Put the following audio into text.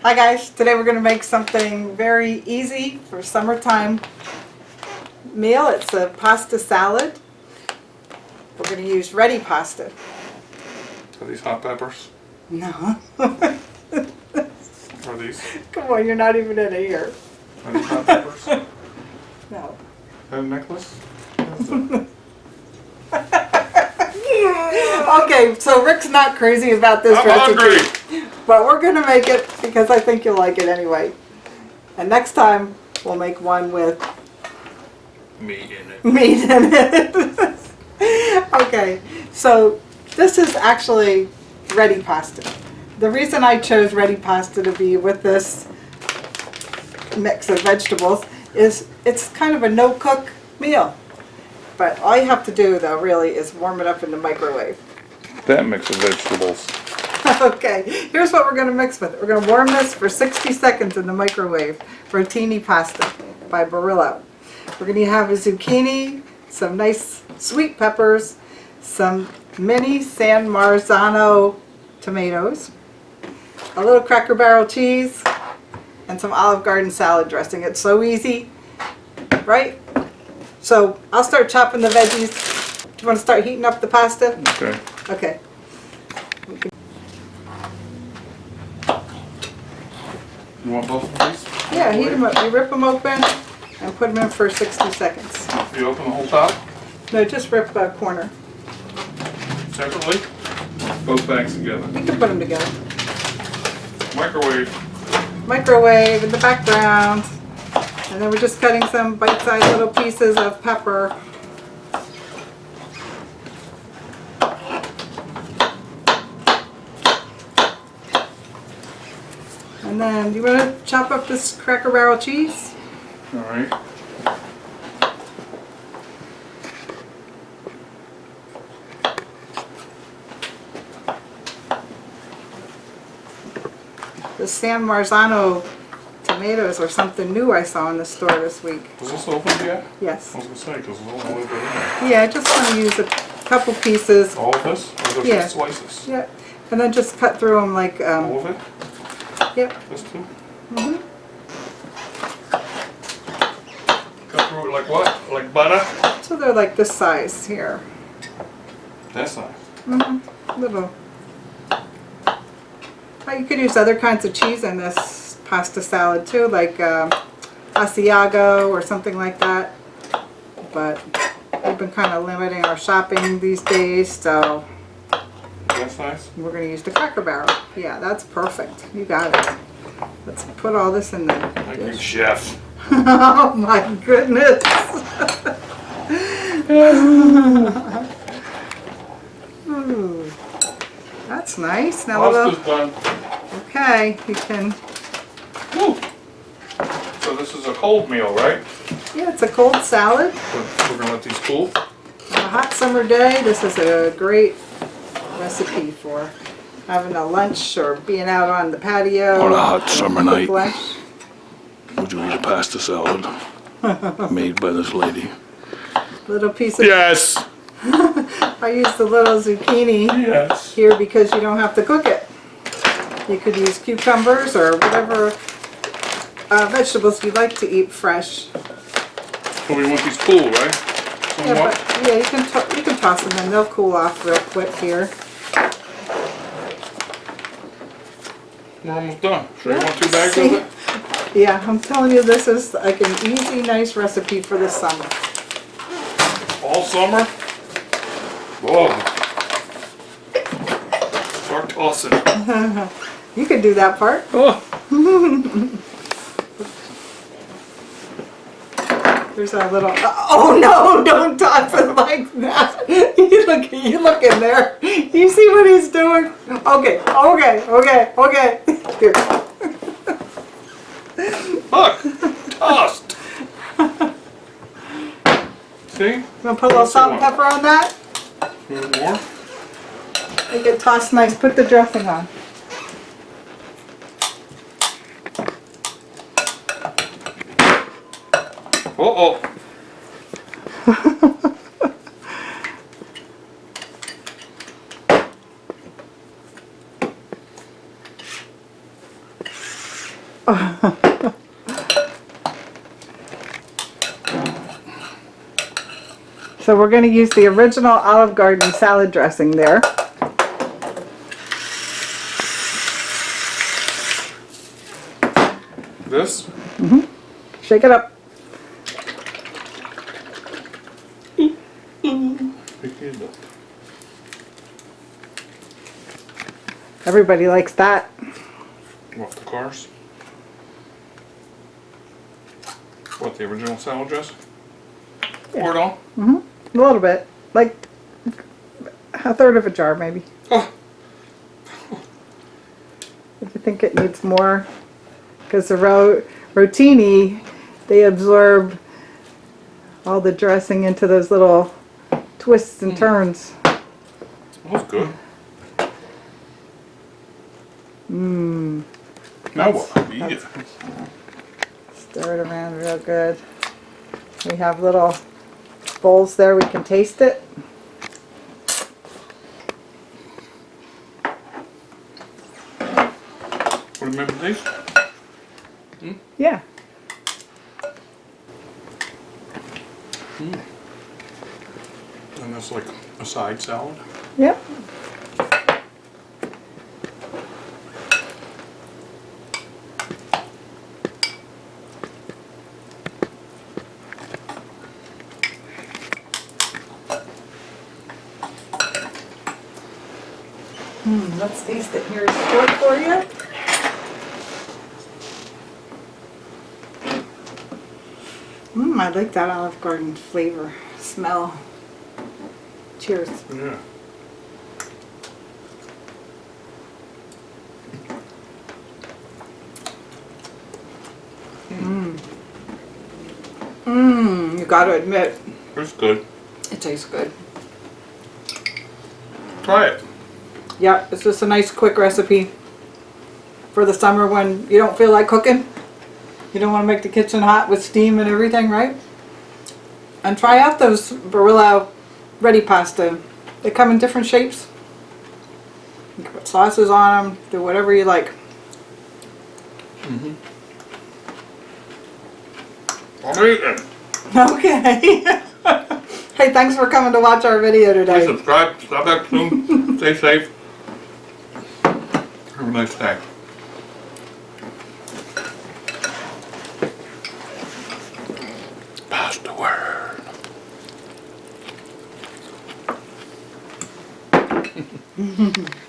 Hi guys, today we're going to make something very easy for summertime meal. It's a pasta salad. We're going to use ready pasta. Are these hot peppers? No. Are these? Come on, you're not even in here. Are these hot peppers? No. That a necklace? Okay, so Rick's not crazy about this I'm recipe. hungry! But we're going to make it because I think you'll like it anyway. And next time we'll make one with Meat in it. meat in it. Okay, so this is actually ready pasta. The reason I chose ready pasta to be with this mix of vegetables is it's kind of a no-cook meal. But all you have to do, though, really, is warm it up in the microwave. That mix of vegetables. Okay, here's what we're going to mix with it. We're going to warm this for 60 seconds in the microwave. Rotini pasta by Barillo. We're going to have a zucchini, some nice sweet peppers, some mini San Marzano tomatoes, a little Cracker Barrel cheese, and some Olive Garden salad dressing. It's so easy, right? So I'll start chopping the veggies. Do you want to start heating up the pasta? Okay. Okay. You want both of these? Yeah, heat them up. You rip them open and put them in for 60 seconds. You open the whole top? No, just rip a corner. Separately? Both bags together. You can put them together. Microwave. Microwave in the background. And then we're just cutting some bite-sized little pieces of pepper. And then, you want to chop up this Cracker Barrel cheese? Alright. The San Marzano tomatoes are something new I saw in the store this week. Was this opened yet? Yes. I was going to say, because it's only over there. Yeah, I just want to use a couple pieces. All of this? Or are Yeah. just slices? Yeah. And then just cut through them like, All of it? yep. This too? Mm-hmm. Cut through it like what? Like butter? So they're like this size here. That size. Mm-hmm. Little. You could use other kinds of cheese in this pasta salad too, like Asiago or something like that. But we've been kind of limiting our shopping these days, so That size? we're going to use the Cracker Barrel. Yeah, that's perfect. You got it. Let's put all this in there. Thank you, chef. Oh my goodness. Ooh, that's nice. Now Pasta's done. okay, you can. Woo. So this is a cold meal, right? Yeah, it's a cold salad. We're going to let these cool. On a hot summer day, this is a great recipe for having a lunch or being out on the patio. On a hot summer night. Lunch. Would you eat a pasta salad made by this lady? Little piece of. Yes! I use the little zucchini Yes. here because you don't have to cook it. You could use cucumbers or whatever vegetables you like to eat fresh. So we want these cool, right? Yeah, Somewhat? but yeah, you can toss them in. They'll cool off real quick here. We're almost done. So you want 2 bags See? of it? Yeah, I'm telling you, this is like an easy, nice recipe for the summer. All summer? Whoa. Start tossing. You can do that part. Oh. There's our little. Oh no! Don't toss it like that. You look in there. You see what he's doing? Okay. Here. Look! Tossed! See? You want to put a little salt and pepper on that? A little more? Make it toss nice. Put the dressing on. Uh-oh. So we're going to use the original Olive Garden salad dressing there. This? Shake it up. Everybody likes that. What, the cars? What, the original salad dressing? Pour it on? A little bit. Like a third of a jar maybe. Oh, If you think it needs more. Because the rotini, they absorb all the dressing into those little twists and turns. smells good. Mmm. Now what? Eat it. Stir it around real good. We have little bowls there, we can taste it. Remember these? Yeah. And that's like a side salad. Yep. Let's taste it. Here's a fork for you. I like that Olive Garden flavor, smell. Cheers. Yeah. You gotta admit, It's good. it tastes good. Try it. Yep, it's just a nice quick recipe for the summer when you don't feel like cooking. You don't want to make the kitchen hot with steam and everything, right? And try out those Barilla ready pasta. They come in different shapes. You can put sauces on them, do whatever you like. I'm eating. Okay. Hey, thanks for coming to watch our video Please today. subscribe. Stop back soon. Stay safe. Have a nice day. Pass the word.